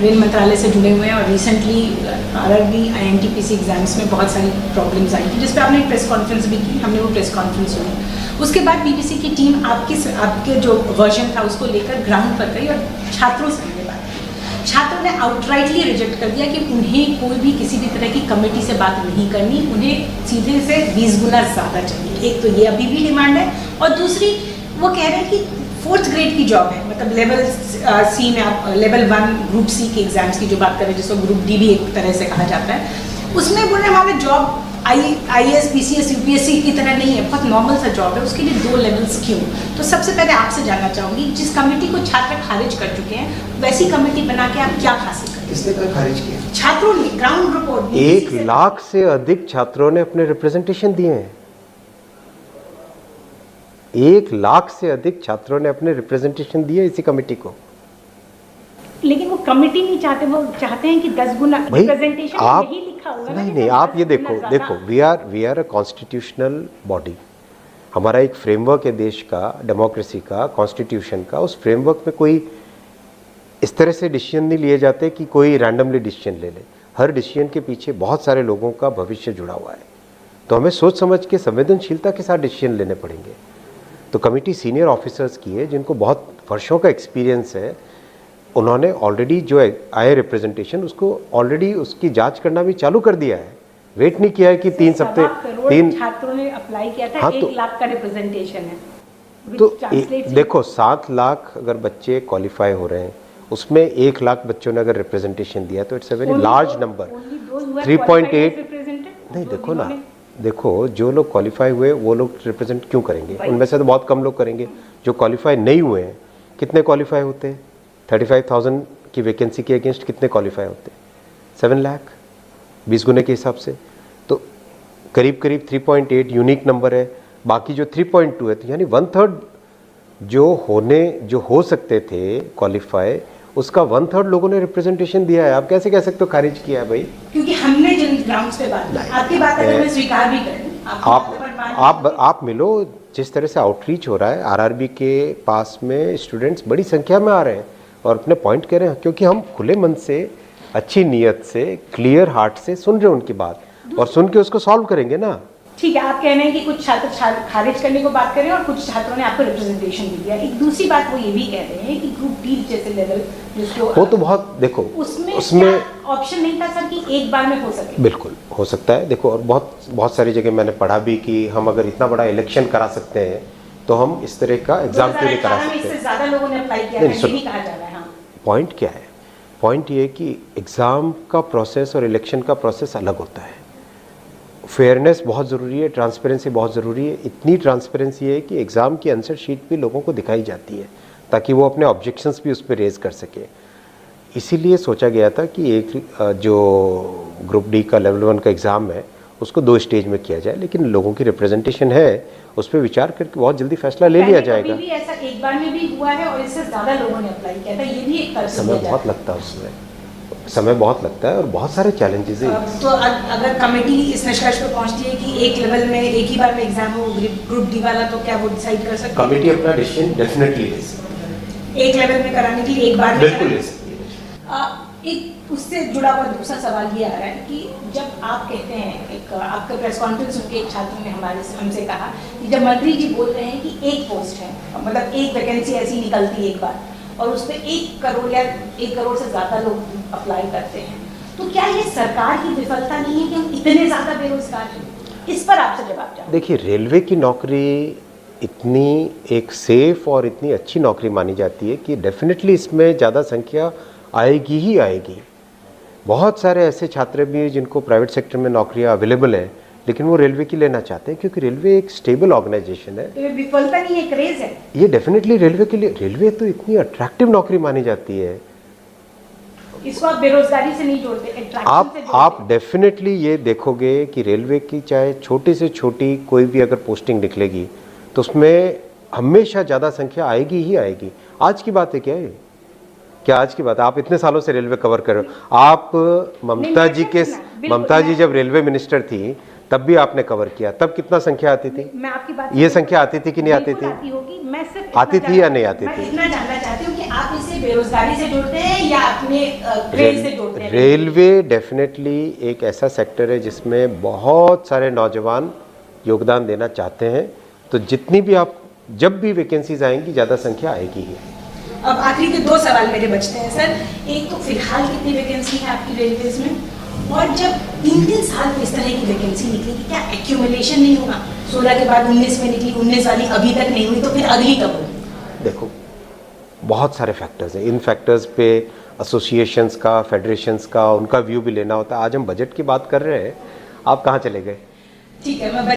Rail मंत्रालय से जुड़े हुए हैं और रिसेंटली आरआरबी आईएनटीपीसी एग्जाम्स में बहुत सारी प्रॉब्लम्स आई थी, जिस पर आपने एक प्रेस कॉन्फ्रेंस भी की, हमने वो प्रेस कॉन्फ्रेंस सुनी। उसके बाद बीबीसी की टीम आपके जो वर्जन था उसको लेकर ग्राउंड पर गई और छात्रों से हमने बात की। छात्रों ने आउटराइटली रिजेक्ट कर दिया कि उन्हें कोई भी किसी भी तरह की कमेटी से बात नहीं करनी, उन्हें सीधे से 20 गुना ज़्यादा चाहिए। एक तो ये अभी भी डिमांड है, और दूसरी वो कह रहे हैं कि 4th ग्रेड की जॉब है, मतलब लेवल सी में आप लेवल 1 ग्रुप सी के एग्जाम्स की जो बात करें, जिसको ग्रुप डी भी एक तरह से कहा जाता है, उसमें बोले हमारे जॉब IAS PCS UPSC की तरह नहीं है, बहुत नॉर्मल सा जॉब है, उसके लिए 2 लेवल्स क्यों? तो सबसे पहले आपसे जानना चाहूँगी, जिस कमेटी को छात्र खारिज कर चुके हैं वैसी कमेटी बना के आप क्या हासिल करें? किसने कहा खारिज किया? छात्रों ने ग्राउंड रिपोर्ट 1 लाख से अधिक छात्रों ने अपने रिप्रेजेंटेशन दिए हैं। 1 लाख से अधिक छात्रों ने अपने रिप्रेजेंटेशन दिए इसी कमेटी को। लेकिन वो कमेटी नहीं चाहते, वो चाहते हैं कि 10 गुना रिप्रेजेंटेशन आप यही लिखा होगा। नहीं, आप ये देखो we are a constitutional body. हमारा एक फ्रेमवर्क है देश का, डेमोक्रेसी का, कॉन्स्टिट्यूशन का। उस फ्रेमवर्क में कोई इस तरह से डिसीजन नहीं लिए जाते कि कोई रैंडमली डिसीजन ले ले। हर डिसीजन के पीछे बहुत सारे लोगों का भविष्य जुड़ा हुआ है, तो हमें सोच समझ के संवेदनशीलता के साथ डिसीजन लेने पड़ेंगे। तो कमेटी सीनियर ऑफिसर्स की है जिनको बहुत वर्षों का एक्सपीरियंस है। उन्होंने ऑलरेडी जो आए रिप्रेजेंटेशन उसको ऑलरेडी उसकी जांच करना भी चालू कर दिया है। वेट नहीं किया है कि 3 हफ्ते 3 छात्रों ने अप्लाई किया था। हाँ, 1 लाख का रिप्रेजेंटेशन है। तो देखो 7 लाख अगर बच्चे क्वालिफाई हो रहे हैं, उसमें 1 लाख बच्चों ने अगर रिप्रेजेंटेशन दिया तो it's a very large number. 3.8 नहीं, देखो ना, देखो जो लोग क्वालिफाई हुए वो लोग रिप्रेजेंट क्यों करेंगे? उनमें से तो बहुत कम लोग करेंगे। जो क्वालिफाई नहीं हुए हैं, कितने क्वालिफाई होते हैं? 35,000 की वैकेंसी के अगेंस्ट कितने क्वालिफाई होते हैं? 7 लाख, 20 गुने के हिसाब से तो करीब करीब 3.8 यूनिक नंबर है। बाकी जो 3.2 है, तो यानी 1/3 जो हो सकते थे क्वालिफाई, उसका 1/3 लोगों ने रिप्रेजेंटेशन दिया है। आप कैसे कह सकते हो खारिज किया है भाई? क्योंकि हमने जिन ग्राउंड्स पे बात की, आपकी बात अगर मैं स्वीकार भी करूं, आप मिलो। जिस तरह से आउटरीच हो रहा है, आरआरबी के पास में स्टूडेंट्स बड़ी संख्या में आ रहे हैं और अपने पॉइंट कह रहे हैं, क्योंकि हम खुले मन से, अच्छी नीयत से, क्लियर हार्ट से सुन रहे हैं उनकी बात, और सुन के उसको सॉल्व करेंगे ना। ठीक है, आप कह रहे हैं कि कुछ छात्र खारिज करने को बात करें और कुछ छात्रों ने आपको रिप्रेजेंटेशन भी दिया। एक दूसरी बात वो ये भी कह रहे हैं कि ग्रुप डी जैसे लेवल जिसको वो तो बहुत, देखो उसमें ऑप्शन नहीं था सर कि एक बार में हो सके। बिल्कुल हो सकता है। देखो, और बहुत सारी जगह मैंने पढ़ा भी कि हम अगर इतना बड़ा इलेक्शन करा सकते हैं तो हम इस तरह का एग्जाम क्यों नहीं करा सकते? इससे ज्यादा लोगों ने अप्लाई किया है, ये भी कहा जा रहा है। पॉइंट क्या है? पॉइंट ये है कि एग्ज़ाम का प्रोसेस और इलेक्शन का प्रोसेस अलग होता है। फेयरनेस बहुत ज़रूरी है, ट्रांसपेरेंसी बहुत ज़रूरी है। इतनी ट्रांसपेरेंसी है कि एग्ज़ाम की आंसर शीट भी लोगों को दिखाई जाती है, ताकि वो अपने ऑब्जेक्शंस भी उस पर रेज कर सके। इसीलिए सोचा गया था कि एक जो ग्रुप डी का लेवल 1 का एग्ज़ाम है उसको 2 स्टेज में किया जाए, लेकिन लोगों की रिप्रेजेंटेशन है, उस पर विचार करके बहुत जल्दी फैसला ले लिया जाएगा। भी ऐसा एक बार में भी हुआ है और इससे ज़्यादा लोगों ने अप्लाई किया था, ये भी एक समय बहुत लगता है, उसमें समय बहुत लगता है और बहुत सारे चैलेंजेस हैं। तो अगर कमेटी इस निष्कर्ष पर पहुंचती है कि एक लेवल में एक ही बार में एग्जाम हो ग्रुप डी वाला, तो क्या वो डिसाइड कर सकती है? कमेटी अपना डिसीजन डेफिनेटली ले सकती है। एक लेवल में कराने के लिए एक बार में बिल्कुल ले सकती है। एक उससे जुड़ा हुआ दूसरा सवाल ये आ रहा है कि जब आप कहते हैं, एक आपका प्रेस कॉन्फ्रेंस सुन के एक छात्र ने हमसे कहा कि जब मंत्री जी बोल रहे हैं कि एक पोस्ट है, मतलब एक वैकेंसी ऐसी निकलती है एक बार और उस पर 1 करोड़ या 1 करोड़ से ज़्यादा लोग अप्लाई करते हैं, तो क्या ये सरकार की विफलता नहीं है कि हम इतने ज़्यादा बेरोजगार हैं? इस पर आपसे जवाब चाहूँ। देखिए, रेलवे की नौकरी इतनी एक सेफ और इतनी अच्छी नौकरी मानी जाती है कि डेफिनेटली इसमें ज़्यादा संख्या आएगी ही आएगी। बहुत सारे ऐसे छात्र भी हैं जिनको प्राइवेट सेक्टर में नौकरियां अवेलेबल हैं, लेकिन वो रेलवे की लेना चाहते हैं, क्योंकि रेलवे एक स्टेबल ऑर्गेनाइजेशन है। तो ये विफलता नहीं है, क्रेज है। ये डेफिनेटली रेलवे के लिए, रेलवे तो इतनी अट्रैक्टिव नौकरी मानी जाती है। इसको आप बेरोजगारी से नहीं जोड़ते, आप डेफिनेटली ये देखोगे कि रेलवे की चाहे छोटी से छोटी कोई भी अगर पोस्टिंग निकलेगी तो उसमें हमेशा ज़्यादा संख्या आएगी ही आएगी। आज की बात है क्या ये? क्या आज की बात? आप इतने सालों से रेलवे कवर कर रहे हो। आप ममता जी जब रेलवे मिनिस्टर थी तब भी आपने कवर किया, तब कितना संख्या आती थी? मैं आपकी बात ये संख्या आती थी कि नहीं आती थी? मैं सिर्फ आती थी या नहीं आती थी? मैं इतना जानना चाहती हूँ कि आप इसे बेरोजगारी से जोड़ते हैं या अपने क्रेज से जोड़ते हैं? रेलवे डेफिनेटली एक ऐसा सेक्टर है जिसमें बहुत सारे नौजवान योगदान देना चाहते हैं, तो जितनी भी आप जब भी वैकेंसीज आएंगी ज़्यादा संख्या आएगी ही। अब आखिरी के 2 सवाल मेरे बचते हैं सर। एक तो फिलहाल कितनी वैकेंसी है आपकी रेलवेज में, और जब 3-3 साल में इस तरह की वैकेंसी निकलेगी क्या एक्यूमुलेशन नहीं होगा? 16 के बाद 19 में निकली, 19 वाली अभी तक नहीं हुई, तो फिर अगली कब होगी? देखो बहुत सारे फैक्टर्स हैं, इन फैक्टर्स पे एसोसिएशंस का, फेडरेशंस का, उनका व्यू भी लेना होता है। आज हम बजट की बात कर रहे हैं, आप कहाँ चले गए? ठीक है, मैं